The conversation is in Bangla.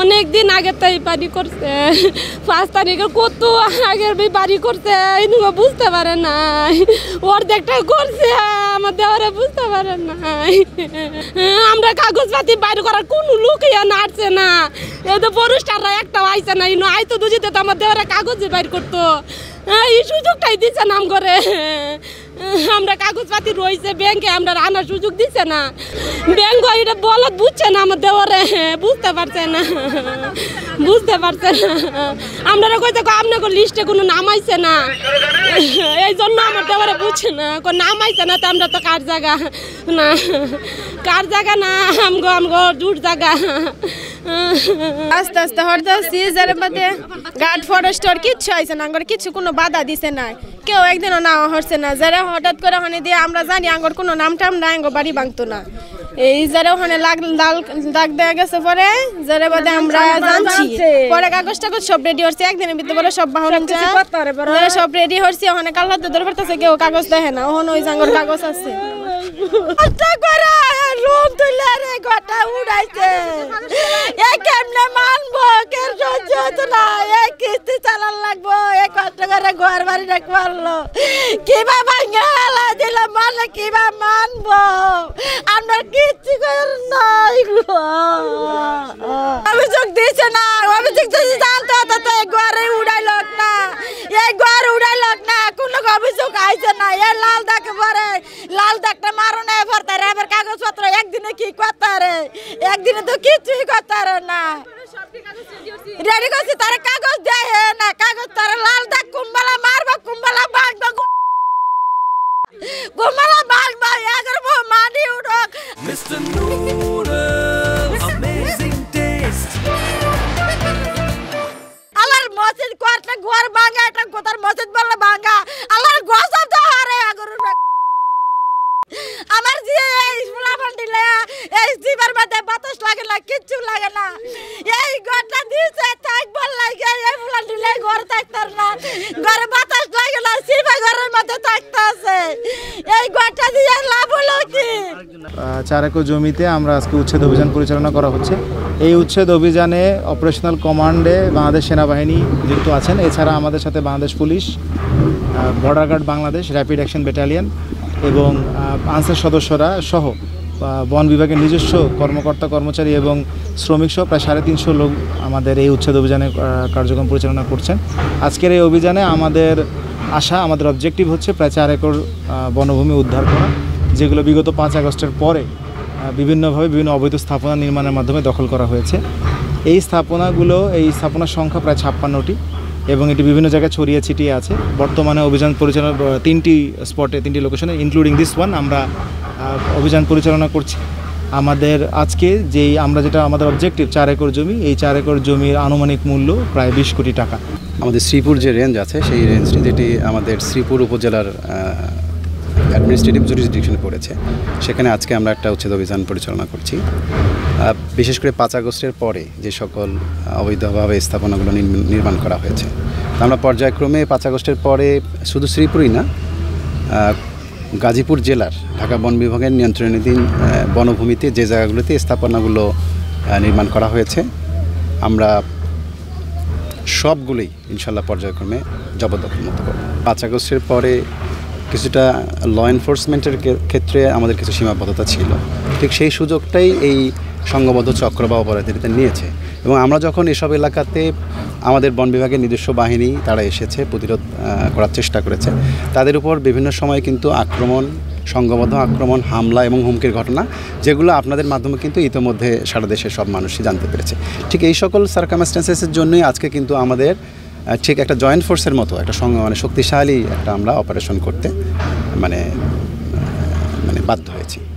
অনেক দিন আগে তাই বাড়ি করছে 5 তারিখের কত আগের বাড়ি করছে এনুগো বুঝতে পারে নাই অর্ধেকটা করছে আমার দেওয়ারে বুঝতে পারে নাই আমরা কাগজপাতি বাইর করার কোনো লোকই নাড়ছে না এই তো পুরুষটারা একটাও আইছে না ইনো আইতো দুজিতে তো আমার দেওয়ারে কাগজ বাইর করতো এই সুযোগটাই দিচ্ছে নাম করে আমরা কাগজপাতি রয়েছে ব্যাংকে আমরা আনার সুযোগ দিচ্ছে না ব্যাংক এটা বলত বুঝছে না আমার দেওয়ারে বুঝতে পারছে না আমরা কইতে আপনাকে লিস্টে কোনো নাম আইছে না এই জন্য আমার দেওয়ারে বুঝছে না নাম আইছে না তো আমরা তো কার জায়গা না আমগো দূর জায়গা আস্তে আস্তে হরতাছি যার মধ্যে গার্ড ফরেস্টর কিচ্ছু আইছে না আঙ্গর কিছু কোনো বাধা দিছে না কেউ একদিনও না হরছে না যারা হঠাৎ করে ওখানে দিয়ে আমরা জানি আঙ্গর কোনো নাম টাম না আঙ্গ বাড়ি ভাঙতো না এই যারা ওখানে দাগ দেওয়া গেছে পরে যারা বাদে আমরা জানছি পরে কাগজ টাগজ সব রেডি হচ্ছে একদিনের ভিতরে পরে সব বাহন যারা সব রেডি হচ্ছে ওখানে কাল্লাতে ধরে পড়তেছে কেউ কাগজ দেখে না ওখানে ওই জাঙ্গর কাগজ আছে ঘর বাড়ি রাখবো কিবা ভাঙা দিল মানে কিবা মানবো আমরা কিচ্ছু নাই অভিযোগ দিয়েছে না অভিযোগ দিয়েছে জানতো তো ঘরে উড়াই লোক না এই ঘর উড়াই লোক না কোনো অভিযোগ আইছে না এই লাল দাগ পরে লাল দাগটা মারো না ভরতে রে এবার কাগজপত্র একদিনে কি করতে রে একদিনে তো কিছুই করতে রে না রেডি করছি তারা কাগজ দেয় না কাগজ তারা লাল দাগ কুম্বালা মারবা কুম্বালা বাগবা কুম্বালা বাগবা এগর মানি উঠক Mr. Noodles, amazing taste. আল্লাহর মসজিদ কোয়ারটা ঘর ভাঙা এটা কোতার মসজিদ বললে ভাঙা আল্লাহর গজব দাও আরে আগর আমার যে এই ফুলাফান দিলে এই জিবার মধ্যে বাতাস লাগে না কিচ্ছু লাগে না এই ঘরটা দিছে থাকব লাগে এই ফুলান দিলে ঘর থাকতার না ঘরে বাতাস লাগে না সিবা ঘরের মধ্যে থাকতাছে এই ঘরটা দিয়ে লাভ হলো কি 4 একর জমিতে আমরা আজকে উচ্ছেদ অভিযান পরিচালনা করা হচ্ছে এই উচ্ছেদ অভিযানে অপারেশনাল কমান্ডে বাংলাদেশ সেনাবাহিনী যুক্ত আছেন এছাড়া আমাদের সাথে Bangladesh police border guard Bangladesh rapid action battalion এবং আনসার সদস্যরা সহ বন বিভাগের নিজস্ব কর্মকর্তা কর্মচারী এবং শ্রমিক সহ প্রায় 350 লোক আমাদের এই উচ্ছেদ অভিযানে কার্যক্রম পরিচালনা করছেন আজকের এই অভিযানে আমাদের আমাদের অবজেক্টিভ হচ্ছে প্রায় 4 একর বনভূমি উদ্ধার করা যেগুলো বিগত 5 আগস্টের পরে বিভিন্নভাবে বিভিন্ন অবৈধ স্থাপনা নির্মাণের মাধ্যমে দখল করা হয়েছে এই স্থাপনার সংখ্যা প্রায় 56টি এবং এটি বিভিন্ন জায়গায় ছড়িয়ে ছিটিয়ে আছে বর্তমানে অভিযান পরিচালনা 3টি স্পটে 3টি লোকেশনে ইনক্লুডিং দিস ওয়ান আমরা অভিযান পরিচালনা করছি আমাদের আজকে যেটা আমাদের অবজেক্টিভ 4 একর জমি এই 4 একর জমির আনুমানিক মূল্য প্রায় 20 কোটি টাকা আমাদের শ্রীপুর যে রেঞ্জ আছে সেই রেঞ্জটি যেটি আমাদের শ্রীপুর উপজেলার অ্যাডমিনিস্ট্রেটিভ জুরিসডিকশনে পড়েছে সেখানে আজকে আমরা একটা উচ্ছেদ অভিযান পরিচালনা করছি বিশেষ করে 5 আগস্টের পরে যে সকল অবৈধভাবে স্থাপনাগুলো নির্মাণ করা হয়েছে আমরা পর্যায়ক্রমে 5 আগস্টের পরে শুধু শ্রীপুরই না গাজীপুর জেলার ঢাকা বন বিভাগের নিয়ন্ত্রণাধীন বনভূমিতে যে জায়গাগুলোতে স্থাপনাগুলো নির্মাণ করা হয়েছে আমরা সবগুলোই ইনশাল্লাহ পর্যায়ক্রমে জবরদখলমুক্ত করব 5 আগস্টের পরে কিছুটা ল এনফোর্সমেন্টের ক্ষেত্রে আমাদের কিছু সীমাবদ্ধতা ছিল ঠিক সেই সুযোগটাই এই সংঘবদ্ধ চক্র বা অপরাধীরা নিয়েছে এবং আমরা যখন এসব এলাকাতে আমাদের বন বিভাগের নিজস্ব বাহিনী তারা এসেছে প্রতিরোধ করার চেষ্টা করেছে তাদের উপর বিভিন্ন সময় কিন্তু সংঘবদ্ধ আক্রমণ হামলা এবং হুমকির ঘটনা যেগুলো আপনাদের মাধ্যমে কিন্তু ইতিমধ্যে সারা দেশের সব মানুষই জানতে পেরেছে ঠিক এই সকল সার্কামস্ট্যান্সেসের জন্যই আজকে কিন্তু আমাদের ঠিক একটা জয়েন্ট ফোর্সের মতো একটা শক্তিশালী একটা আমরা অপারেশন করতে বাধ্য হয়েছি।